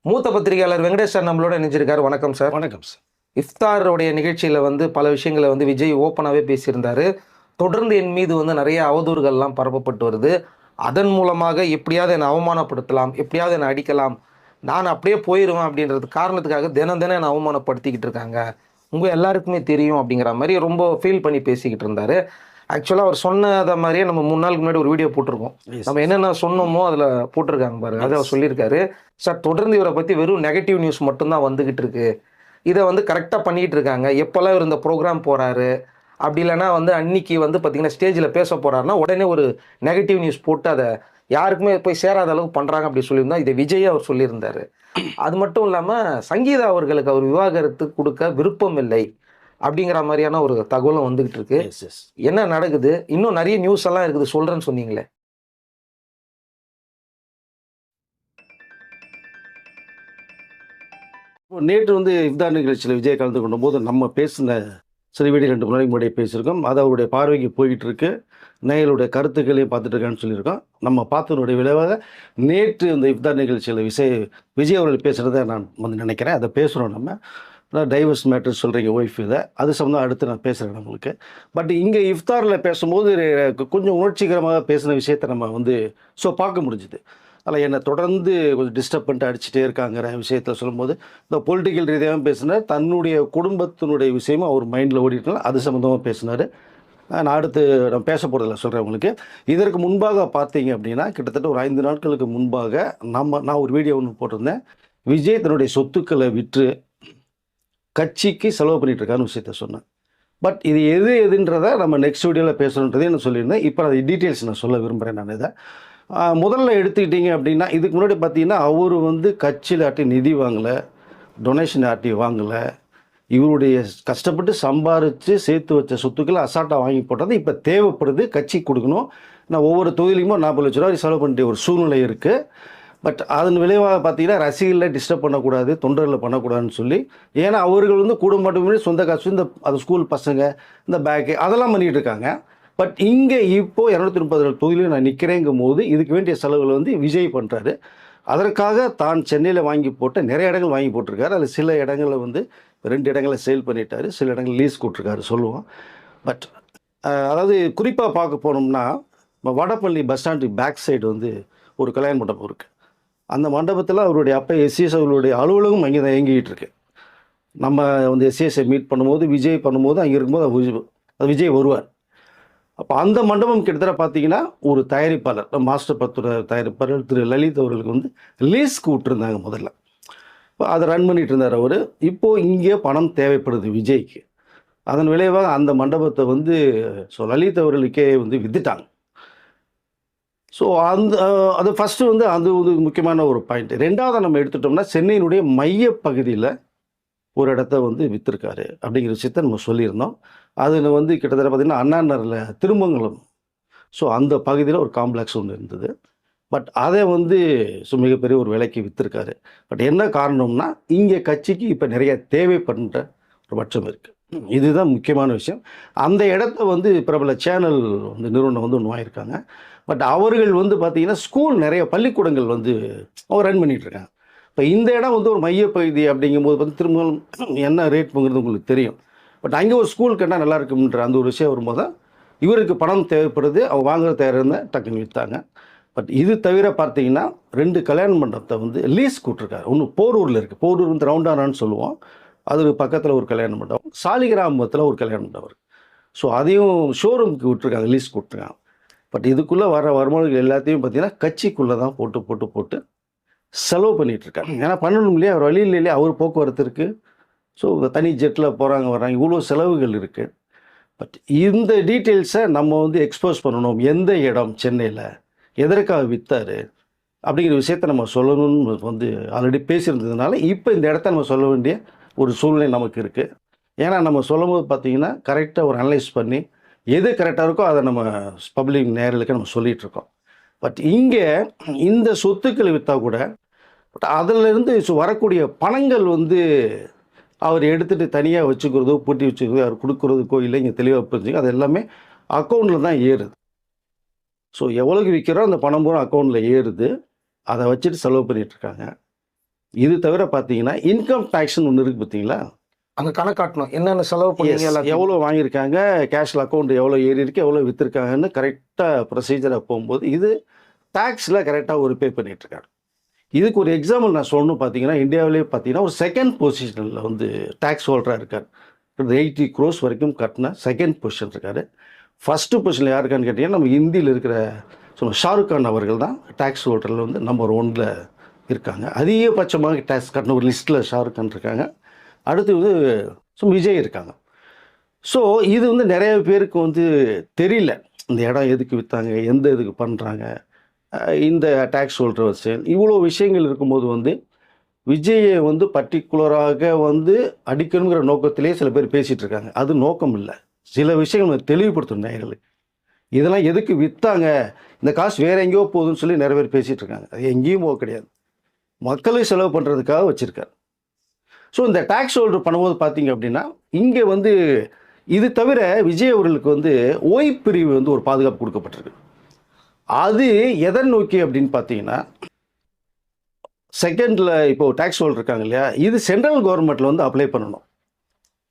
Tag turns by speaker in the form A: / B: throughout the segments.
A: மூத்த பத்திரிகையாளர் வெங்கடேஷ் சார் நம்மளோட இணைஞ்சிருக்காரு. வணக்கம் சார்.
B: வணக்கம் சார்.
A: இஃப்தாருடைய நிகழ்ச்சியில பல விஷயங்கள விஜய் ஓப்பனாவே பேசியிருந்தாரு. தொடர்ந்து என் மீது நெறைய அவதூறுகள்லாம் பரப்பப்பட்டு வருது. அதன் மூலமாக எப்படியாவது என்ன அவமானப்படுத்தலாம், எப்படியாவது என்ன அடிக்கலாம், நான் அப்படியே போயிருவேன் அப்படின்றது காரணத்துக்காக தினம் தினம் என்ன அவமானப்படுத்திக்கிட்டு இருக்காங்க. உங்க எல்லாருக்குமே தெரியும் அப்படிங்கிற மாரி ரொம்ப ஃபீல் பண்ணி பேசிக்கிட்டு இருந்தாரு. ஆக்சுவலா அவர் சொன்னத மாரியே நம்ம 3 நாளுக்கு முன்னாடி ஒரு வீடியோ போட்டிருக்கோம். நம்ம என்னென்ன சொன்னோமோ அதில போட்டிருக்காங்க பாருங்க. அத அவர் சொல்லியிருக்காரு. சார் தொடர்ந்து இவர பத்தி வெறும் நெகட்டிவ் நியூஸ் மட்டும் தான் வந்துகிட்டு இருக்கு. இத கரெக்ட்டா பண்ணிட்டு இருக்காங்க. எப்போலாம் இவர் இந்த ப்ரோகிராம் போறாரு, அப்படி இல்லன்னா அன்னைக்கு பார்த்தீங்கன்னா ஸ்டேஜ்ல பேச போறாருன்னா, உடனே ஒரு நெகட்டிவ் நியூஸ் போட்டு அத யாருக்குமே போய் சேராத அளவுக்கு பண்றாங்க அப்படி சொல்லியிருந்தா, இத விஜயே அவர் சொல்லியிருந்தாரு. அது மட்டும் இல்லாம சங்கீதா அவர்களுக்கு அவர் விவாகரத்து குடுக்க விருப்பம் இல்லை. அப்படிங்கிற மாரியான ஒரு தகவலும் வந்துகிட்டு இருக்கு. என்ன நடக்குது? இன்னும் நெறைய நியூஸ் எல்லாம் இருக்குது சொல்றேன்னு சொன்னீங்களே.
B: நேற்று இஃப்தார் நிகழ்ச்சியில விஜய் கலந்து கொண்டபோது நம்ம பேசின சில வீடியோ 2 நாளைக்கு முன்னாடி பேசியிருக்கோம். அது அவருடைய பார்வைக்கு போயிட்டு இருக்கு. நேயர்களுடைய கருத்துக்களையும் பார்த்துட்டு இருக்கான்னு சொல்லியிருக்கோம். நம்ம பார்த்ததனுடைய விளைவாக நேற்று இந்த இஃப்தார் நிகழ்ச்சியில் விஜய் அவர்கள் பேசுகிறத நான் நினைக்கிறேன். அதை பேசுகிறோம் நம்ம. டைவர்ஸ் மேட்டர் சொல்கிறீங்க ஒய்ஃப் இதை. அது சம்மந்தம் அடுத்து நான் பேசுகிறேன் நம்மளுக்கு. பட் இங்கே இஃப்தாரில் பேசும்போது கொஞ்சம் உணர்ச்சிகரமாக பேசின விஷயத்தை நம்ம பார்க்க முடிஞ்சுது. அதில் என்னை தொடர்ந்து கொஞ்சம் டிஸ்டர்ப் பண்ணிட்டு அடிச்சுட்டே இருக்காங்கிற விஷயத்தில் சொல்லும்போது, இந்த பொலிட்டிக்கல் ரீதியாகவும் பேசினார், தன்னுடைய குடும்பத்தினுடைய விஷயமும் அவர் மைண்டில் ஓடிட்டுலாம் அது சம்மந்தமாக பேசினார். நான் அடுத்து நான் பேச போகிறதில்ல சொல்கிறேன் உங்களுக்கு. இதற்கு முன்பாக பார்த்தீங்க அப்படின்னா, கிட்டத்தட்ட ஒரு 5 நாட்களுக்கு முன்பாக நான் ஒரு வீடியோ ஒன்று போட்டிருந்தேன். விஜய் தன்னுடைய சொத்துக்களை விற்று கட்சிக்கு செலவு பண்ணிட்டு இருக்காருன்னு விஷயத்த சொன்னேன். பட் இது எதுன்றதை நம்ம நெக்ஸ்ட் வீடியோவில் பேசணுன்றதே நான் சொல்லியிருந்தேன். இப்போ அதை டீட்டெயில்ஸ் நான் சொல்ல விரும்புகிறேன். நான் இதை முதல்ல எடுத்துக்கிட்டீங்க அப்படின்னா, இதுக்கு முன்னாடி பார்த்தீங்கன்னா அவர் கட்சியில் ஆட்டி நிதி வாங்கலை, டொனேஷன் ஆட்டி வாங்கலை. இவருடைய கஷ்டப்பட்டு சம்பாரித்து சேர்த்து வச்ச சொத்துக்களை அசால்ட்டாக வாங்கி போட்டது இப்போ தேவைப்படுது, கட்சிக்கு கொடுக்கணும். நான் ஒவ்வொரு தொகுதியிலுமோ 40 லட்ச ரூபா செலவு பண்ணிட்டு ஒரு சூழ்நிலை இருக்குது. பட் அதன் விளைவாக பார்த்தீங்கன்னா ரசிகர்களை டிஸ்டர்ப் பண்ணக்கூடாது, தொண்டர்களை பண்ணக்கூடாதுன்னு சொல்லி, ஏன்னா அவர்கள் கூட மட்டுமே சொந்த காசு அது ஸ்கூல் பசங்க இந்த பேக்கு அதெல்லாம் பண்ணிகிட்டு இருக்காங்க. பட் இங்கே இப்போது 230 தொகுதியிலும் நான் நிற்கிறேங்கும் போது இதுக்கு வேண்டிய செலவுகளை விஜய் பண்ணுறாரு. அதற்காக தான் சென்னையில் வாங்கி போட்ட நிறைய இடங்கள் வாங்கி போட்டிருக்காரு. அதில் சில இடங்களில் 2 இடங்களை சேல் பண்ணிட்டாரு, சில இடங்கள் லீஸ் கொடுத்துருக்காரு சொல்லுவோம். பட் அதாவது குறிப்பாக பார்க்க போனோம்னா, வடபள்ளி பஸ் ஸ்டாண்டுக்கு பேக் சைடு ஒரு கல்யாண மண்டபம் இருக்குது. அந்த மண்டபத்தில் அவருடைய அப்பா எஸ்சிஎஸ் அவர்களுடைய அலுவலகம் அங்கே தான் இயங்கிட்டு இருக்கு. நம்ம எஸ்சிஎஸ்ஐ மீட் பண்ணும்போது விஜய் பண்ணும்போது அங்கே இருக்கும்போது அது விஜய் வருவார். அப்போ அந்த மண்டபம் கிட்டத்தட்ட பார்த்தீங்கன்னா ஒரு தயாரிப்பாளர், மாஸ்டர் பத்துற தயாரிப்பாளர் திரு லலித் அவர்களுக்கு லீஸ்க்கு விட்டுருந்தாங்க முதல்ல. இப்போ அதை ரன் பண்ணிட்டு இருந்தார் அவர். இப்போது இங்கே பணம் தேவைப்படுது விஜய்க்கு. அதன் விளைவாக அந்த மண்டபத்தை லலித் அவர்களுக்கே வித்துட்டாங்க. ஸோ அது ஃபஸ்ட்டு அது முக்கியமான ஒரு பாயிண்ட். ரெண்டாவது நம்ம எடுத்துட்டோம்னா, சென்னையினுடைய மையப்பகுதியில் ஒரு இடத்த விற்றுருக்காரு அப்படிங்கிற விஷயத்த நம்ம சொல்லியிருந்தோம். அதில் கிட்டத்தட்ட பார்த்திங்கன்னா அண்ணா நகரில் திருமங்கலம், ஸோ அந்த பகுதியில் ஒரு காம்ப்ளெக்ஸ் ஒன்று இருந்தது. பட் அதை மிகப்பெரிய ஒரு விலைக்கு விற்றுருக்காரு. பட் என்ன காரணம்னா, இங்கே கட்சிக்கு இப்போ நிறைய தேவைப்படுற ஒரு பட்சம் இருக்குது. இதுதான் முக்கியமான விஷயம். அந்த இடத்த பிரபல சேனல் நிறுவனம் ஒன்று வாங்கியிருக்காங்க. பட் அவர்கள் பார்த்திங்கன்னா ஸ்கூல் நிறைய பள்ளிக்கூடங்கள் அவங்க ரன் பண்ணிகிட்ருக்காங்க. இப்போ இந்த இடம் ஒரு மையப்பகுதி அப்படிங்கும்போது திரும்ப என்ன ரேட்ங்கிறது உங்களுக்கு தெரியும். பட் அங்கே ஒரு ஸ்கூல் கட்டினா நல்லா இருக்குன்ற அந்த ஒரு விஷயம் வரும்போது தான் இவருக்கு பணம் தேவைப்படுது, அவங்க வாங்குற தேவையிருந்த டக்குன்னு விற்றாங்க. பட் இது தவிர பார்த்தீங்கன்னா 2 கல்யாண மண்டபத்தை லீஸ் கூட்டிருக்காரு. ஒன்று போரூரில் இருக்குது. போரூர் ரவுண்டானான்னு சொல்லுவோம். அது பக்கத்தில் ஒரு கல்யாண மண்டபம், சாலிகிராமத்தில் ஒரு கல்யாண மண்டபம் இருக்குது. ஸோ அதையும் ஷோரூமுக்கு விட்டுருக்காங்க, லீஸ் கொடுத்துருக்காங்க. பட் இதுக்குள்ளே வர வருமானங்கள் எல்லாத்தையும் பார்த்தீங்கன்னா கட்சிக்குள்ளே தான் போட்டு செலவு பண்ணிகிட்ருக்காங்க. ஏன்னா பண்ணணும் இல்லையா, அவர் வழியில் இல்லையா, அவர் போக்குவரத்து இருக்குது. ஸோ தனி ஜெட்டில் போகிறாங்க வர்றாங்க, இவ்வளோ செலவுகள் இருக்குது. பட் இந்த டீட்டெயில்ஸை நம்ம எக்ஸ்போஸ் பண்ணணும். எந்த இடம் சென்னையில் எதற்காக விற்றாரு அப்படிங்கிற விஷயத்த நம்ம சொல்லணும்னு ஆல்ரெடி பேசியிருந்ததுனால இப்போ இந்த இடத்த நம்ம சொல்ல வேண்டிய ஒரு சூழ்நிலை நமக்கு இருக்குது. ஏன்னா நம்ம சொல்லும் போது பார்த்திங்கன்னா கரெக்டாக ஒரு அனலைஸ் பண்ணி எது கரெக்டாக இருக்கோ அதை நம்ம பப்ளிக் நேரலுக்கு நம்ம சொல்லிகிட்ருக்கோம். பட் இங்கே இந்த சொத்துக்களை விற்றா கூட பட் அதிலிருந்து வரக்கூடிய பணங்கள் அவர் எடுத்துகிட்டு தனியாக வச்சுக்கிறதோ பூட்டி வச்சுக்கிறதோ அவர் கொடுக்குறதுக்கோ இல்லை, இங்கே தெளிவாக புரிஞ்சுங்க, அது எல்லாமே அக்கௌண்ட்டில் தான் ஏறுது. ஸோ எவ்வளோக்கு விற்கிறோம் அந்த பணம் பூரா அக்கௌண்ட்டில் ஏறுது. அதை வச்சுட்டு செலவு பண்ணிகிட்ருக்காங்க. இது தவிர பார்த்தீங்கன்னா இன்கம் டேக்ஸ்னு ஒன்று இருக்குது பார்த்தீங்களா,
A: அங்க கணக்காட்டணும் என்னென்ன செலவு பண்ணீங்க எல்லாத்தையும்.
B: எவ்வளோ வாங்கியிருக்காங்க, கேஷில் அக்கௌண்ட் எவ்வளோ ஏறி இருக்கு, எவ்வளோ விற்றுருக்காங்கன்னு கரெக்டாக ப்ரொசீஜராக போகும்போது இது டேக்ஸில் கரெக்டாக ஒரு பே பண்ணிகிட்ருக்காரு. இதுக்கு ஒரு எக்ஸாம்பிள் நான் சொல்லணும். பார்த்தீங்கன்னா இந்தியாவிலே பார்த்தீங்கன்னா ஒரு செகண்ட் பொசிஷனில் வந்து டேக்ஸ் ஹோல்டராக இருக்கார். 80 crores வரைக்கும் கட்டின செகண்ட் பொசிஷன் இருக்கார். ஃபஸ்ட்டு பொசிஷனில் யார் இருக்கான்னு கேட்டிங்கன்னா நம்ம இந்தியில் இருக்கிற ஷாருக் கான் அவர்கள் தான் டேக்ஸ் ஹோல்டரில் வந்து நம்பர் 1ல் இருக்காங்க. அதிகபட்சமாக டேக்ஸ் கட்டின ஒரு லிஸ்ட்டில் ஷாருக் கான் இருக்காங்க. அடுத்து வந்து விஜய் இருக்காங்க. ஸோ இது வந்து நிறைய பேருக்கு வந்து தெரியல, இந்த இடம் எதுக்கு விற்றாங்க, எந்த இதுக்கு பண்ணுறாங்க, இந்த டேக்ஸ் ஹோல்டர் வச்சு இவ்வளோ விஷயங்கள் இருக்கும்போது வந்து விஜயை வந்து பர்டிகுலராக வந்து அடிக்கணுங்கிற நோக்கத்திலே சில பேர் பேசிகிட்டு இருக்காங்க. அது நோக்கம் இல்லை. சில விஷயங்கள் தெளிவுபடுத்தணும் நேயர்களுக்கு. இதெல்லாம் எதுக்கு விற்றாங்க, இந்த காசு வேறு எங்கேயோ போகுதுன்னு சொல்லி நிறைய பேர் பேசிகிட்டு இருக்காங்க. அது எங்கேயும் போக கிடையாது, மக்களுக்கு செலவு பண்ணுறதுக்காக வச்சுருக்காரு. ஸோ இந்த டேக்ஸ் ஹோல்டர் பண்ணும்போது பார்த்தீங்க அப்படின்னா இங்கே வந்து இது தவிர விஜய் அவர்களுக்கு வந்து ஓய்பிரிவு வந்து ஒரு பாதுகாப்பு கொடுக்கப்பட்டிருக்கு. அது எதை நோக்கி அப்படின்னு பார்த்தீங்கன்னா செகண்டில் இப்போது டேக்ஸ் ஹோல்டர் இருக்காங்க இல்லையா, இது சென்ட்ரல் கவர்மெண்ட்டில் வந்து அப்ளை பண்ணணும்.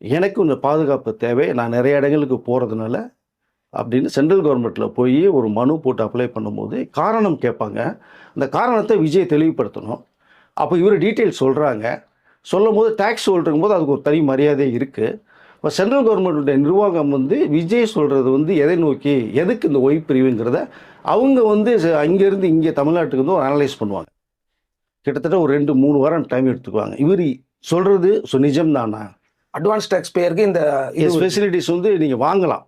B: எனக்கு இந்த பாதுகாப்பு தேவை, நான் நிறைய இடங்களுக்கு போகிறதுனால அப்படின்னு சென்ட்ரல் கவர்மெண்ட்டில் போய் ஒரு மனு போட்டு அப்ளை பண்ணும்போது காரணம் கேட்பாங்க. அந்த காரணத்தை விஜய் தெளிவுபடுத்தணும். அப்போ இவர் டீட்டெயில்ஸ் சொல்கிறாங்க. சொல்லும் போது டேக்ஸ் ஹோல்டருங்கும் போது அதுக்கு ஒரு தனி மரியாதை இருக்குது. இப்போ சென்ட்ரல் கவர்மெண்ட்டுடைய நிர்வாகம் வந்து விஜய் சொல்கிறது வந்து எதை நோக்கி, எதுக்கு இந்த ஒய் பிரிவுங்கிறத அவங்க வந்து அங்கேருந்து இங்கே தமிழ்நாட்டுக்கு வந்து ஒரு அனலைஸ் பண்ணுவாங்க. கிட்டத்தட்ட ஒரு 2-3 வாரம் டைம் எடுத்துக்குவாங்க. இவர் சொல்கிறது நிஜம் தானா,
A: அட்வான்ஸ் டேக்ஸ் பேருக்கு இந்த
B: ஃபெசிலிட்டிஸ் வந்து நீங்கள் வாங்கலாம்,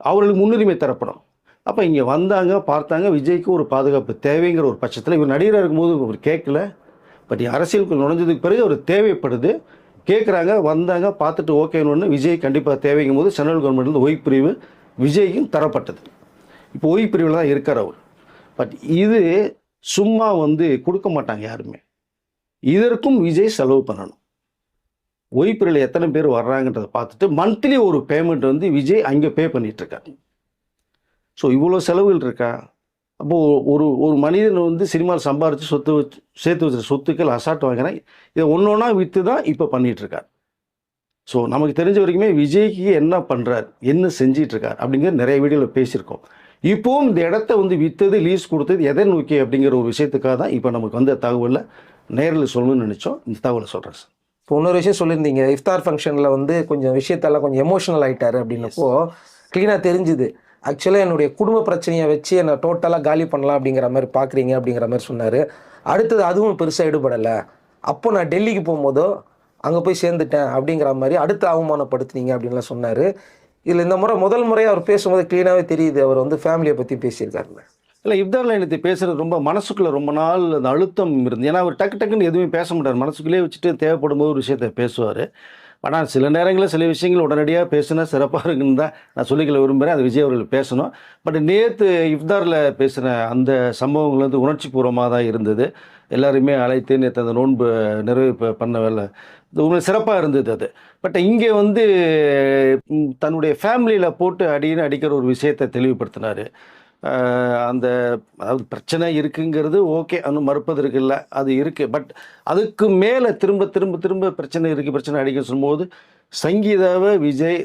B: அவர்களுக்கு முன்னுரிமை தரப்படும். அப்போ இங்கே வந்தாங்க, பார்த்தாங்க, விஜய்க்கு ஒரு பாதுகாப்பு தேவைங்கிற ஒரு பட்சத்தில் இவர் நடிகராக இருக்கும்போது அவர் கேட்கல. பட் அரசியலுக்கு நுழைஞ்சதுக்கு பிறகு அவர் தேவைப்படுது, கேட்குறாங்க, வந்தாங்க, பார்த்துட்டு ஓகேன்னு விஜய் கண்டிப்பாக தேவைங்கும் போது சென்ட்ரல் கவர்மெண்ட்லேருந்து ஒய் பிரிவு விஜய்க்கும் தரப்பட்டது. இப்போ ஒய் பிரிவில் தான் இருக்கார் அவர். பட் இது சும்மா வந்து கொடுக்க மாட்டாங்க யாருமே. இதற்கும் விஜய் செலவு பண்ணணும். ஒய் பிரிவில் எத்தனை பேர் வர்றாங்கன்றதை பார்த்துட்டு மந்த்லி ஒரு பேமெண்ட் வந்து விஜய் அங்கே பே பண்ணிகிட்ருக்காரு. ஸோ இவ்வளோ செலவுகள் இருக்கா? அப்போது ஒரு மனிதன் வந்து சினிமாவில் சம்பாரித்து சேர்த்து வச்சுற சொத்துக்கள் அசால்ட் வாங்கினேன், இதை ஒன்றா விற்று தான் இப்போ பண்ணிகிட்ருக்கார். ஸோ நமக்கு தெரிஞ்ச வரைக்குமே விஜய்க்கு என்ன பண்ணுறார், என்ன செஞ்சிட்ருக்கார் அப்படிங்கிறது நிறைய வீடியோவில் பேசியிருக்கோம். இப்போவும் இந்த இடத்த வந்து விற்றது, லீஸ் கொடுத்தது எதை நோக்கி அப்படிங்கிற ஒரு விஷயத்துக்காக தான் இப்போ நமக்கு வந்த தகவலில் நேரில் சொல்லணும்னு நினச்சோம். இந்த தகவலை சொல்கிறேன் சார்.
A: இப்போ இன்னொரு விஷயம் சொல்லியிருந்தீங்க, இஃப்தார் ஃபங்க்ஷனில் வந்து கொஞ்சம் விஷயத்தெல்லாம் கொஞ்சம் எமோஷனல் ஆகிட்டார் அப்படின்னப்போ க்ளீனாக தெரிஞ்சுது. ஆக்சுவலாக என்னுடைய குடும்ப பிரச்சனையை வச்சு என்னை டோட்டலாக காலி பண்ணலாம் அப்படிங்கிற மாதிரி பார்க்குறீங்க அப்படிங்கிற மாதிரி சொன்னார். அடுத்தது அதுவும் பெருசாக ஈடுபடலை, அப்போ நான் டெல்லிக்கு போகும்போதோ அங்கே போய் சேர்ந்துட்டேன் அப்படிங்கிற மாதிரி அடுத்து அவமானப்படுத்துனீங்க அப்படின்லாம் சொன்னார். இதில் இந்த முதல் முறையாக அவர் பேசும்போது க்ளீனாகவே தெரியுது அவர் வந்து ஃபேமிலியை பற்றி பேசியிருக்காருல்ல.
B: இல்லை, இஃப்தாரில் எனக்கு பேசுகிறது ரொம்ப மனசுக்குள்ளே ரொம்ப நாள் அந்த அழுத்தம் இருந்து, ஏன்னா அவர் டக்குன்னு எதுவுமே பேச மாட்டார், மனசுக்குள்ளே வச்சுட்டு தேவைப்படும் போது ஒரு விஷயத்தை பேசுவார். ஆனால் சில நேரங்களில் சில விஷயங்கள் உடனடியாக பேசுனா சிறப்பாக இருக்குன்னு தான் நான் சொல்லிக்கல விரும்புகிறேன். அது விஜய் அவர்கள் பேசணும். பட் நேற்று இஃப்தாரில் பேசின அந்த சம்பவங்கள் வந்து உணர்ச்சி பூர்வமாக தான் இருந்தது. எல்லாருமே அழைத்து நேற்று அந்த நோன்பு நிறைவு பண்ண வேலை உங்களுக்கு சிறப்பாக இருந்தது அது. பட் இங்கே வந்து தன்னுடைய ஃபேமிலியில் போட்டு அடிக்கிற ஒரு விஷயத்தை தெளிவுபடுத்தினார். அந்த அதாவது பிரச்சனை இருக்குங்கிறது ஓகே, இன்னும் மறுப்பதற்கு இல்லை, அது இருக்குது. பட் அதுக்கு மேலே திரும்ப பிரச்சனை இருக்குது, பிரச்சனை அடிக்க சொல்லும்போது சங்கீதாவை விஜய்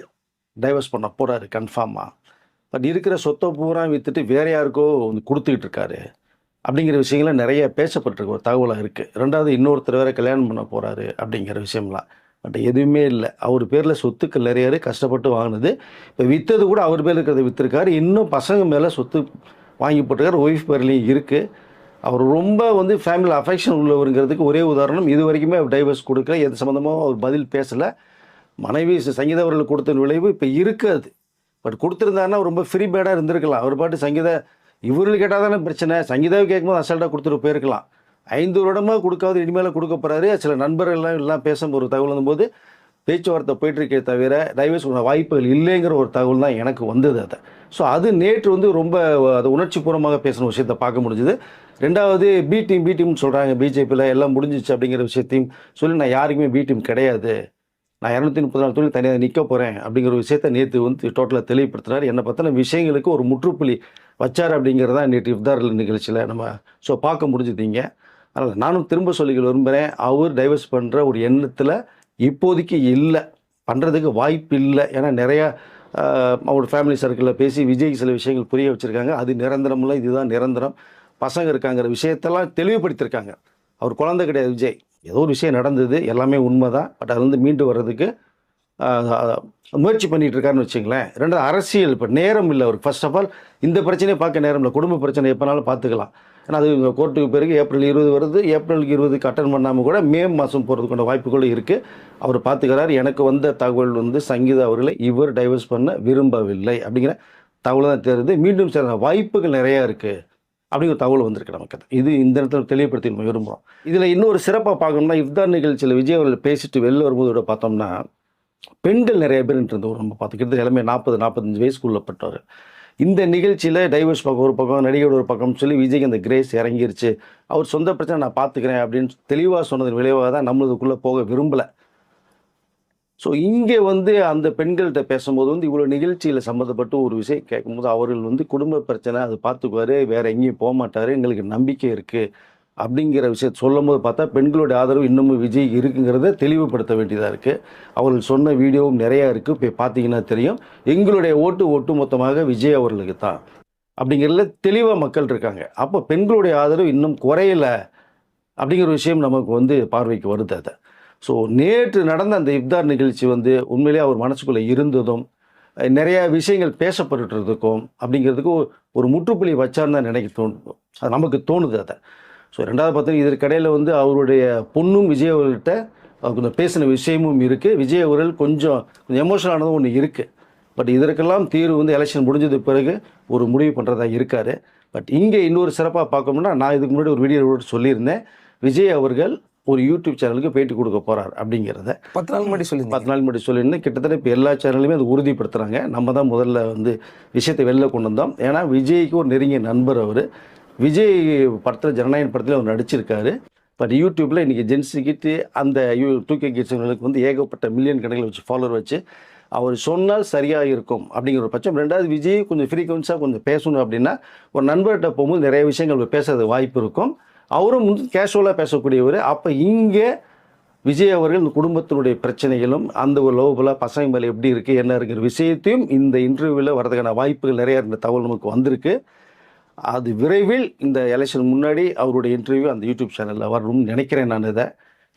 B: டைவர்ஸ் பண்ண போகிறாரு கன்ஃபார்மாக. பட் இருக்கிற சொத்தை பூரா விற்றுட்டு வேற யாருக்கோ வந்து கொடுத்துக்கிட்டு இருக்காரு அப்படிங்கிற விஷயங்கள்லாம் நிறைய பேசப்பட்டிருக்கு, ஒரு தகவலாக இருக்குது. ரெண்டாவது இன்னொருத்தர் வேறு கல்யாணம் பண்ண போகிறாரு அப்படிங்கிற விஷயம்லாம். பட் எதுவுமே இல்லை, அவர் பேரில் சொத்துக்கள் நிறைய கஷ்டப்பட்டு வாங்கினது. இப்போ விற்றது கூட அவர் பேர் இருக்கிறத விற்றுருக்காரு. இன்னும் பசங்க மேலே சொத்து வாங்கி போட்டிருக்காரு, ஒய்ஃப் பேர்லேயும் இருக்குது. அவர் ரொம்ப வந்து ஃபேமிலி அஃபெக்ஷன் உள்ளவருங்கிறதுக்கு ஒரே உதாரணம், இது வரைக்குமே அவர் டைவர்ஸ் கொடுக்கல, எது சம்மந்தமாக அவர் பதில் பேசலை. மனைவி சங்கீதா அவர்களுக்கு கொடுத்த விளைவு இப்போ இருக்காது. பட் கொடுத்துருந்தாருன்னா ரொம்ப ஃப்ரீ பேடாக இருந்திருக்கலாம். அவர் பாட்டு சங்கீதா இவர்களுக்கு கேட்டால் தானே பிரச்சனை, சங்கீதாவை கேட்கும்போது அசால்ட்டாக கொடுத்துட்டு போயிருக்கலாம். 5 வருடமாக கொடுக்காது, இனிமேல் கொடுக்க போகிறாரு. சில நண்பர்கள்லாம் எல்லாம் பேசும் ஒரு தகவல் வந்தபோது பேச்சுவார்த்தை போயிட்டுருக்கே தவிர டைவர்ஸ் வாய்ப்புகள் இல்லைங்கிற ஒரு தகவல் தான் எனக்கு வந்தது. அதை ஸோ அது நேற்று வந்து ரொம்ப அது உணர்ச்சி பூர்வமாக பேசின விஷயத்தை பார்க்க முடிஞ்சுது. ரெண்டாவது பி டீம்னு சொல்கிறாங்க, பிஜேபியில் எல்லாம் முடிஞ்சிச்சு அப்படிங்கிற விஷயத்தையும் சொல்லி, நான் யாருக்குமே பி டீம் கிடையாது, நான் 234 தொழில் தனியாக நிற்க போகிறேன் அப்படிங்கிற விஷயத்தை நேற்று வந்து டோட்டலாக தெளிவுபடுத்துகிறார். என்னை பற்றின விஷயங்களுக்கு ஒரு முற்றுப்புள்ளி வச்சார் அப்படிங்கிறதான் நேற்று இஃப்தார் நிகழ்ச்சியில் நம்ம பார்க்க முடிஞ்சுதீங்க. அதனால் நானும் திரும்ப சொல்லிக்க விரும்புகிறேன், அவர் டைவர்ஸ் பண்ணுற ஒரு எண்ணத்தில் இப்போதைக்கு இல்லை, பண்ணுறதுக்கு வாய்ப்பு இல்லை. ஏன்னா நிறையா அவர் ஃபேமிலி சர்க்கிளில் பேசி விஜய்க்கு சில விஷயங்கள் புரிய வச்சுருக்காங்க. அது நிரந்தரமில்லை, இதுதான் நிரந்தரம், பசங்க இருக்காங்கிற விஷயத்தெல்லாம் தெளிவுபடுத்தியிருக்காங்க. அவர் குழந்தை கிடையாது விஜய். ஏதோ ஒரு விஷயம் நடந்தது, எல்லாமே உண்மை தான். பட் அதுலேருந்து மீண்டு வர்றதுக்கு முயற்சி பண்ணிகிட்டு இருக்காருன்னு வச்சுங்களேன். ரெண்டாவது அரசியல், இப்போ நேரம் இல்லை அவருக்கு. ஃபர்ஸ்ட் ஆஃப் ஆல் இந்த பிரச்சனையை பார்க்க நேரம் இல்லை. குடும்ப பிரச்சனை எப்போனாலும் பார்த்துக்கலாம். ஏன்னா அது கோர்ட்டுக்கு பிறகு ஏப்ரல் 20 வருது. ஏப்ரல் 20க்கு அட்டன் பண்ணாமல் கூட மே மாதம் போகிறதுக்கான வாய்ப்புகள் இருக்குது. அவர் பார்த்துக்கிறார். எனக்கு வந்த தகவல் வந்து சங்கீதா அவர்களை இவர் டைவர்ஸ் பண்ண விரும்பவில்லை அப்படிங்கிற தகவல் தான் தெரியுது. மீண்டும் சில வாய்ப்புகள் நிறையா இருக்குது அப்படிங்கிற தகவல் வந்திருக்கு நமக்கு. இது இந்த இடத்துல தெளிவுபடுத்தி நம்ம விரும்புகிறோம். இதில் இன்னொரு சிறப்பாக பார்க்கணும்னா, இஃப்தார் நிகழ்ச்சியில் விஜய் அவர்கள் பேசிட்டு வெளில வரும்போது கூட பார்த்தோம்னா, பெண்கள் நிறைய பேர் இருந்தவர் நம்ம பார்த்து கிட்டத்தட்ட எல்லாமே 40-45 வயசுக்குள்ளப்பட்டவர். இந்த நிகழ்ச்சியில் டைவர்ஸ் பக்கம் ஒரு பக்கம், நடிகர் ஒரு பக்கம் சொல்லி விஜய்க்கு அந்த கிரேஸ் இறங்கிருச்சு. அவர் சொந்த பிரச்சனை நான் பார்த்துக்கிறேன் அப்படின்னு தெளிவாக சொன்னதன் விளைவாக தான் நம்மளுக்குள்ளே போக விரும்பலை. ஸோ இங்கே வந்து அந்த பெண்கள்கிட்ட பேசும்போது வந்து இவ்வளோ நிகழ்ச்சியில் சம்மந்தப்பட்டு ஒரு விஷயம் கேட்கும்போது அவர்கள் வந்து குடும்ப பிரச்சனை அது பார்த்துக்குவார், வேறு எங்கேயும் போக மாட்டார், எங்களுக்கு நம்பிக்கை இருக்குது அப்படிங்கிற விஷயத்தை சொல்லும் போது பார்த்தா பெண்களுடைய ஆதரவு இன்னமும் விஜய் இருக்குங்கிறத தெளிவுபடுத்த வேண்டியதாக இருக்குது. அவர்கள் சொன்ன வீடியோவும் நிறையா இருக்குது, போய் பார்த்தீங்கன்னா தெரியும். எங்களுடைய ஒட்டு மொத்தமாக விஜய் அவர்களுக்கு தான் அப்படிங்கிறதுல தெளிவாக மக்கள் இருக்காங்க. அப்போ பெண்களுடைய ஆதரவு இன்னும் குறையல அப்படிங்கிற விஷயம் நமக்கு வந்து பார்வைக்கு வருது. அதை ஸோ நேற்று நடந்த அந்த இஃப்தார் நிகழ்ச்சி வந்து உண்மையிலேயே அவர் மனசுக்குள்ளே இருந்ததும் நிறையா விஷயங்கள் பேசப்பட்டுருக்கும் அப்படிங்கிறதுக்கு ஒரு முற்றுப்புள்ளி வச்சான்னு தான் நினைக்க தோணுது. அது நமக்கு தோணுது. அதை ஸோ ரெண்டாவது பார்த்தீங்கன்னா இதற்கிடையில் வந்து அவருடைய பொண்ணும் விஜய் அவர்கள்ட்ட கொஞ்சம் பேசின விஷயமும் இருக்குது. விஜய் அவர்கள் கொஞ்சம் எமோஷனலானதும் ஒன்று இருக்குது. பட் இதற்கெல்லாம் தீர்வு வந்து எலெக்ஷன் முடிஞ்சது பிறகு ஒரு முடிவு பண்ணுறதா இருக்கார். பட் இங்கே இன்னொரு சிறப்பாக பார்க்கணும்னா, நான் இதுக்கு முன்னாடி ஒரு வீடியோ சொல்லியிருந்தேன், விஜய் அவர்கள் ஒரு யூடியூப் சேனலுக்கு பேட்டி கொடுக்க போகிறார் அப்படிங்கிறத
A: 10 நாள் முன்னாடி
B: 10 நாள் முன்னாடி சொல்லியிருந்தேன். கிட்டத்தட்ட இப்போ எல்லா சேனலுமே அது உறுதிப்படுத்துகிறாங்க. நம்ம தான் முதல்ல வந்து விஷயத்தை வெளில கொண்டு வந்தோம். ஏன்னா விஜய்க்கு ஒரு நெருங்கிய நண்பர் அவர். விஜய் படத்தில், ஜனநாயகன் படத்தில் அவர் நடிச்சிருக்காரு. பட் யூடியூப்பில் இன்றைக்கி ஜென்ஸுக்கிட்டு அந்த 2K கிட்ஸுங்களுக்கு வந்து ஏகப்பட்ட மில்லியன் கணக்கில் வச்சு ஃபாலோவர் வச்சு அவர் சொன்னால் சரியாக இருக்கும் அப்படிங்கிற ஒரு பட்சம். ரெண்டாவது விஜய் கொஞ்சம் ஃப்ரீக்வன்ஸாக கொஞ்சம் பேசணும் அப்படின்னா ஒரு நண்பர்கிட்ட போகும்போது நிறைய விஷயங்கள் பேசுறது வாய்ப்பு இருக்கும். அவரும் கேஷுவலாக பேசக்கூடியவர். அப்போ இங்கே விஜய் அவர்கள் இந்த குடும்பத்தினுடைய பிரச்சனைகளும் அந்த ஒரு லோபலாக பசங்க மேலே எப்படி இருக்குது என்ன இருக்கிற விஷயத்தையும் இந்த இன்டர்வியூவில் வரதுக்கான வாய்ப்புகள் நிறையா இருந்த தகவல் நமக்கு வந்திருக்கு. அது விரைவில் இந்த எலெக்ஷன் முன்னாடி அவருடைய இன்டர்வியூ அந்த யூடியூப் சேனலில் வரணும்னு நினைக்கிறேன். நான் இதை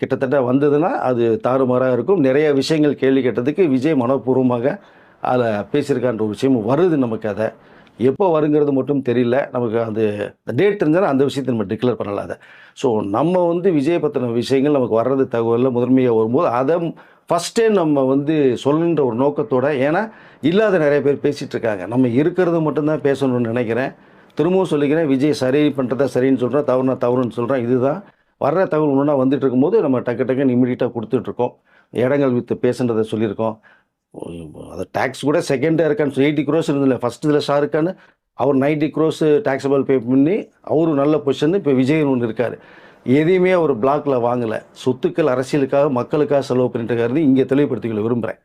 B: கிட்டத்தட்ட வந்ததுன்னா அது தாறுமாறாக இருக்கும். நிறைய விஷயங்கள் கேள்வி கேட்டதுக்கு விஜய் மனப்பூர்வமாக அதில் பேசியிருக்கான்ற ஒரு விஷயமும் வருது நமக்கு. அதை எப்போ வருங்கிறது மட்டும் தெரியல நமக்கு. அந்த டேட் தெரிஞ்சாலும் அந்த விஷயத்தை நம்ம டிக்ளேர் பண்ணலாம். அதை ஸோ நம்ம வந்து விஜய் பற்றின விஷயங்கள் நமக்கு வர்றது தகவலில் முதன்மையாக வரும்போது அதை ஃபஸ்ட்டே நம்ம வந்து சொல்லுன்ற ஒரு நோக்கத்தோடு, ஏன்னா இல்லாத நிறைய பேர் பேசிகிட்டு இருக்காங்க, நம்ம இருக்கிறது மட்டும்தான் பேசணும்னு நினைக்கிறேன். திரும்பவும் சொல்லிக்கிறேன், விஜய் சரி பண்ணுறதா சரின்னு சொல்கிறேன், தவறுனா தவறுன்னு சொல்கிறேன். இதுதான் வர்ற தகவல் ஒன்றா வந்துட்டு இருக்கும்போது நம்ம டக்குன்னு இமீடியட்டாக கொடுத்துட்ருக்கோம். இடங்கள் விற்று பேசுன்றதை சொல்லியிருக்கோம். அது டேக்ஸ் கூட செகண்டாக இருக்கான்னு 80 crores இருந்தில்ல ஃபஸ்ட் இதில் ஷாருக்கான்னு அவர் 90 crores டேக்ஸபிள் பே பண்ணி அவரு நல்ல பொசிஷன். இப்போ விஜய் ஒன்று இருக்கார், எதையுமே அவர் பிளாக்ல வாங்கலை, சொத்துக்கள் அரசியலுக்காக மக்களுக்காக செலவு பண்ணிட்டு இருக்காரு. இங்கே தெளிவுபடுத்திக்க விரும்புகிறேன்.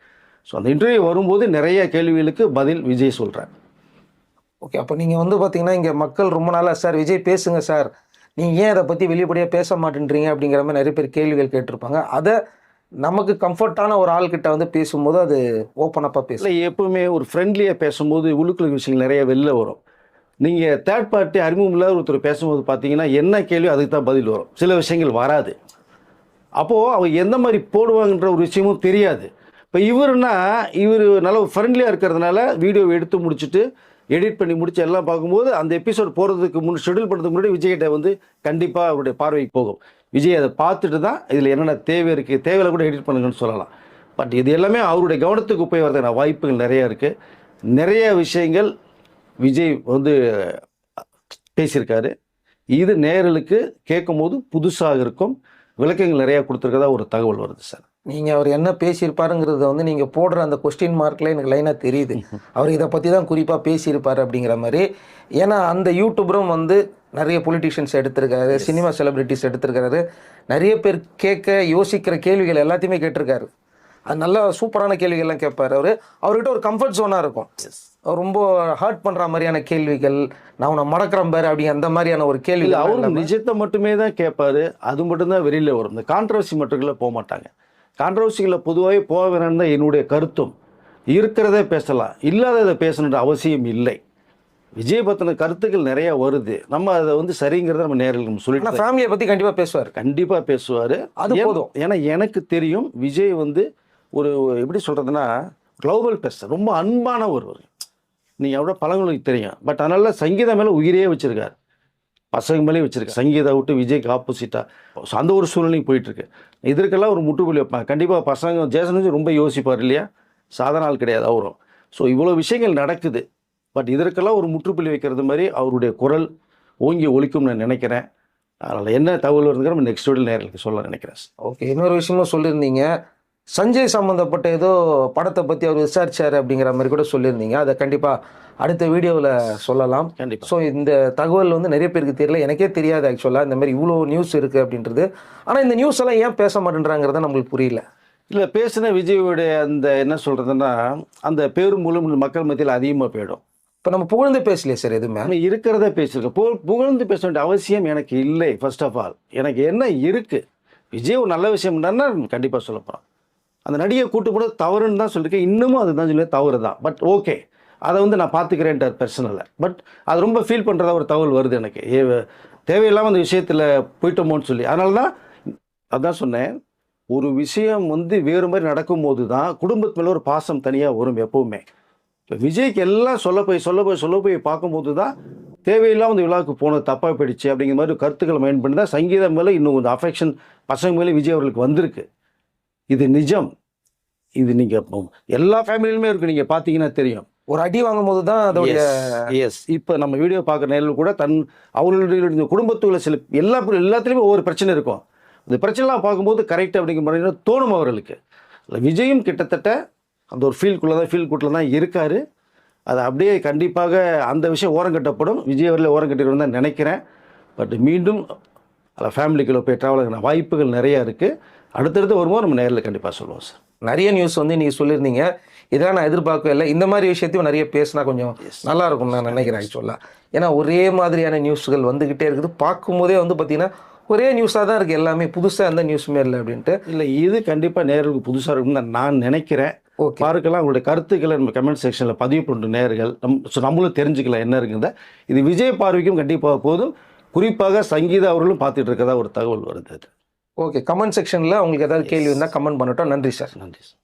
B: ஸோ அந்த இன்டர்வியூ வரும்போது நிறைய கேள்விகளுக்கு பதில் விஜய் சொல்கிறேன்.
A: ஓகே, அப்போ நீங்கள் வந்து பார்த்தீங்கன்னா இங்கே மக்கள் ரொம்ப நாளாக சார் விஜய் பேசுங்க சார், நீங்கள் ஏன் அதை பற்றி வெளிப்படையாக பேச மாட்டேன்றீங்க அப்படிங்கிற மாதிரி நிறைய பேர் கேள்விகள் கேட்டிருப்பாங்க. அதை நமக்கு கம்ஃபர்ட்டான ஒரு ஆள்கிட்ட வந்து பேசும்போது அது ஓப்பனப்பாக பேசல.
B: எப்பவுமே ஒரு ஃப்ரெண்ட்லியாக பேசும்போது உள்ளுக்குள்ள விஷயங்கள் நிறைய வெளில வரும். நீங்கள் தேர்ட் பார்ட்டி அறிமுகம் இல்லாத ஒருத்தர் பேசும்போது பார்த்தீங்கன்னா என்ன கேள்வி அதுக்கு தான் பதில் வரும், சில விஷயங்கள் வராது. அப்போது அவங்க எந்த மாதிரி போடுவாங்கன்ற ஒரு விஷயமும் தெரியாது. இப்போ இவருன்னா இவர் நல்ல ஃப்ரெண்ட்லியாக இருக்கிறதுனால வீடியோ எடுத்து முடிச்சுட்டு எடிட் பண்ணி முடிச்சு எல்லாம் பார்க்கும்போது அந்த எபிசோட் போகிறதுக்கு ஷெடியூல் பண்ணுறதுக்கு முன்னாடி விஜய்கிட்ட வந்து கண்டிப்பாக அவருடைய பார்வைக்கு போகும். விஜய் அதை பார்த்துட்டு தான் இதில் என்னென்ன தேவை இருக்குது, தேவையில்ல கூட எடிட் பண்ணுங்கன்னு சொல்லலாம். பட் இது எல்லாமே அவருடைய கவனத்துக்கு போய் வரதுக்கான வாய்ப்புகள் நிறையா இருக்குது. நிறைய விஷயங்கள் விஜய் வந்து பேசியிருக்காரு. இது நேயர்களுக்கு கேட்கும்போது புதுசாக இருக்கும், விளக்கங்கள் நிறையா கொடுத்துருக்கதா ஒரு தகவல் வருது சார்.
A: நீங்கள் அவர் என்ன பேசியிருப்பாருங்கிறத வந்து நீங்கள் போடுற அந்த கொஸ்டின் மார்க்கில் எனக்கு லைனாக தெரியுது, அவர் இதை பற்றி தான் குறிப்பாக பேசியிருப்பார் அப்படிங்கிற மாதிரி. ஏன்னா அந்த யூடியூபரும் வந்து நிறைய பொலிட்டிஷியன்ஸ் எடுத்திருக்காரு, சினிமா செலிபிரிட்டிஸ் எடுத்திருக்காரு, நிறைய பேர் கேட்க யோசிக்கிற கேள்விகள் எல்லாத்தையுமே கேட்டிருக்காரு. அது நல்ல சூப்பரான கேள்விகள்லாம் கேட்பாரு அவர்கிட்ட ஒரு கம்ஃபர்ட் ஜோனாக இருக்கும். அவர் ரொம்ப ஹர்ட் பண்ணுற மாதிரியான கேள்விகள், நான் உன்னை மடக்கிறேன் பாரு அப்படி அந்த மாதிரியான ஒரு கேள்வி.
B: இல்லை, அவரும் நிஜத்தை மட்டுமே தான் கேட்பாரு. அது மட்டும்தான் வெளியில் வரும். இந்த கான்ட்ரவர்சி மட்டும்களை போக மாட்டாங்க. கான்ட்ரவர்சிகளை பொதுவாகவே போக வேணும்னு தான் என்னுடைய கருத்தும். இருக்கிறதே பேசலாம், இல்லாததை பேசணுன்ற அவசியம் இல்லை. விஜய் பற்றின கருத்துக்கள் நிறைய வருது, நம்ம அதை வந்து சரிங்கிறத நம்ம நேரில் சொல்லிட்டு
A: ஃபேமிலியை பற்றி கண்டிப்பாக பேசுவார்.
B: கண்டிப்பாக பேசுவார்.
A: அது போதும்.
B: ஏன்னா எனக்கு தெரியும் விஜய் வந்து ஒரு எப்படி சொல்கிறதுனா குளோபல் பெஸ்ட், ரொம்ப அன்பான ஒருவர். நீங்கள் எவ்வளோ பழங்களுக்கு தெரியும். பட் அதனால சங்கீதம் மேலே உயிரே வச்சுருக்காரு, பசங்க மேலே வச்சுருக்காரு. சங்கீதா விட்டு விஜய்க்கு ஆப்போசிட்டாக அந்த ஒரு சூழ்நிலையும் போயிட்டுருக்கு. இதற்கெல்லாம் ஒரு முற்றுப்புள்ளி வைப்பாங்க கண்டிப்பாக. பசங்க ஜேசன் ரொம்ப யோசிப்பார் இல்லையா, சாதாரண ஆள் கிடையாது அவரும். ஸோ இவ்வளோ விஷயங்கள் நடக்குது. பட் இதற்கெல்லாம் ஒரு முற்றுப்புள்ளி வைக்கிறது மாதிரி அவருடைய குரல் ஓங்கி ஒலிக்கும்னு நான் நினைக்கிறேன். அதனால் என்ன தகவல் வருதுங்கிற நம்ம நெக்ஸ்ட் வீடியோ நேரலுக்கு சொல்ல நினைக்கிறேன்.
A: ஓகே, இன்னொரு விஷயமும் சொல்லியிருந்தீங்க, சஞ்சய் சம்மந்தப்பட்ட ஏதோ படத்தை பற்றி அவர் விசாரிச்சார் அப்படிங்கிற மாதிரி கூட சொல்லியிருந்தீங்க. அதை கண்டிப்பாக அடுத்த வீடியோவில் சொல்லலாம்.
B: கண்டிப்பாக.
A: ஸோ இந்த தகவல் வந்து நிறைய பேருக்கு தெரியல, எனக்கே தெரியாது ஆக்சுவலாக இந்த மாதிரி இவ்வளோ நியூஸ் இருக்குது அப்படின்றது. ஆனால் இந்த நியூஸ் எல்லாம் ஏன் பேச மாட்டேன்றாங்கிறத நம்மளுக்கு புரியல.
B: இல்லை, பேசின விஜயோடைய அந்த என்ன சொல்கிறதுன்னா அந்த பேரும் மூலம் மக்கள் மத்தியில் அதிகமாக போயிடும்.
A: இப்போ நம்ம புகழ்ந்து பேசலையே சார் எதுவுமே.
B: நம்ம இருக்கிறத பேசியிருக்கோம். புகழ்ந்து பேச வேண்டிய அவசியம் எனக்கு இல்லை. ஃபர்ஸ்ட் ஆஃப் ஆல் எனக்கு என்ன இருக்குது, விஜய் ஒரு நல்ல விஷயம்னா கண்டிப்பாக சொல்ல போகிறோம். அந்த நடிகை கூட்டு போட தவறுன்னு தான் சொல்லியிருக்கேன். இன்னமும் அதுதான் சொல்லி தவறு தான். பட் ஓகே, அதை வந்து நான் பார்த்துக்கிறேன்ட்டார் பர்சனலில். பட் அது ரொம்ப ஃபீல் பண்ணுறதா ஒரு தகவல் வருது எனக்கு. தேவையில்லாமல் அந்த விஷயத்தில் போயிட்டோமோன்னு சொல்லி. அதனால தான் அதான் சொன்னேன், ஒரு விஷயம் வந்து வேறு மாதிரி நடக்கும்போது தான் குடும்பத்து மேலே ஒரு பாசம் தனியாக வரும் எப்போவுமே. இப்போ விஜய்க்கு எல்லாம் சொல்ல போய் பார்க்கும்போது தான் தேவையில்லாமல் அந்த விழாவுக்கு போனது தப்பாக போயிடுச்சு அப்படிங்கிற மாதிரி கருத்துக்களை மைண்ட் பண்ணி தான் சங்கீதம் மேலே இன்னும் கொஞ்சம் அஃபெக்ஷன் பசங்க மேலே விஜய் அவர்களுக்கு வந்திருக்கு. இது நிஜம். இது நீங்கள் எல்லா ஃபேமிலியிலுமே இருக்குது, நீங்கள் பார்த்தீங்கன்னா தெரியும்.
A: ஒரு அடி வாங்கும் போது தான் அதோடைய
B: எஸ் இப்போ நம்ம வீடியோ பார்க்குற நேரில் கூட அவர்களுடைய குடும்பத்துக்குள்ள சில எல்லாத்துலேயுமே ஒவ்வொரு பிரச்சனை இருக்கும். அந்த பிரச்சனைலாம் பார்க்கும்போது கரெக்ட் அப்படிங்கிற மாதிரி தோணும் அவர்களுக்கு. விஜயும் கிட்டத்தட்ட அந்த ஒரு ஃபீல்குள்ளே தான் இருக்கார். அது அப்படியே கண்டிப்பாக அந்த விஷயம் ஓரங்கட்டப்படும். விஜய் அவர்களே ஓரங்கட்டிடுவோம் தான் நினைக்கிறேன். பட் மீண்டும் அதில் ஃபேமிலிக்குள்ளே போய் ட்ராவல் வாய்ப்புகள் நிறையா இருக்குது. அடுத்தடுத்து வரும்போது நம்ம நேரில் கண்டிப்பாக சொல்லுவோம் சார்.
A: நிறைய நியூஸ் வந்து நீங்கள் சொல்லியிருந்தீங்க, இதெல்லாம் நான் எதிர்பார்க்கவே இல்லை. இந்த மாதிரி விஷயத்தையும் நிறைய பேசினா கொஞ்சம் நல்லா இருக்கும் நான் நினைக்கிறேன் ஆக்சுவலாக. ஏன்னா ஒரே மாதிரியான நியூஸ்கள் வந்துக்கிட்டே இருக்குது. பார்க்கும்போதே வந்து பார்த்தீங்கன்னா ஒரே நியூஸாக தான் இருக்குது, எல்லாமே புதுசாக எந்த நியூஸுமே இல்லை அப்படின்ட்டு.
B: இல்லை, இது கண்டிப்பாக நேர்களுக்கு புதுசாக இருக்கும்னு நான் நினைக்கிறேன்.
A: ஓகே,
B: பார்க்கலாம். உங்களுடைய கருத்துக்களை நம்ம கமெண்ட் செக்ஷனில் பதிவு பண்ணுற நேர்கள் நம்மளும் தெரிஞ்சுக்கலாம் என்ன இருக்குங்க. இது விஜய் பார்வைக்கும் கண்டிப்பாக போதும். குறிப்பாக சங்கீதா அவர்களும் பார்த்துட்டு இருக்கதா ஒரு தகவல் வருது.
A: ஓகே, கமெண்ட் செக்ஷனில் உங்களுக்கு ஏதாவது கேள்வி இருந்தால் கமெண்ட் பண்ணட்டும். நன்றி சார்.
B: நன்றி சார்.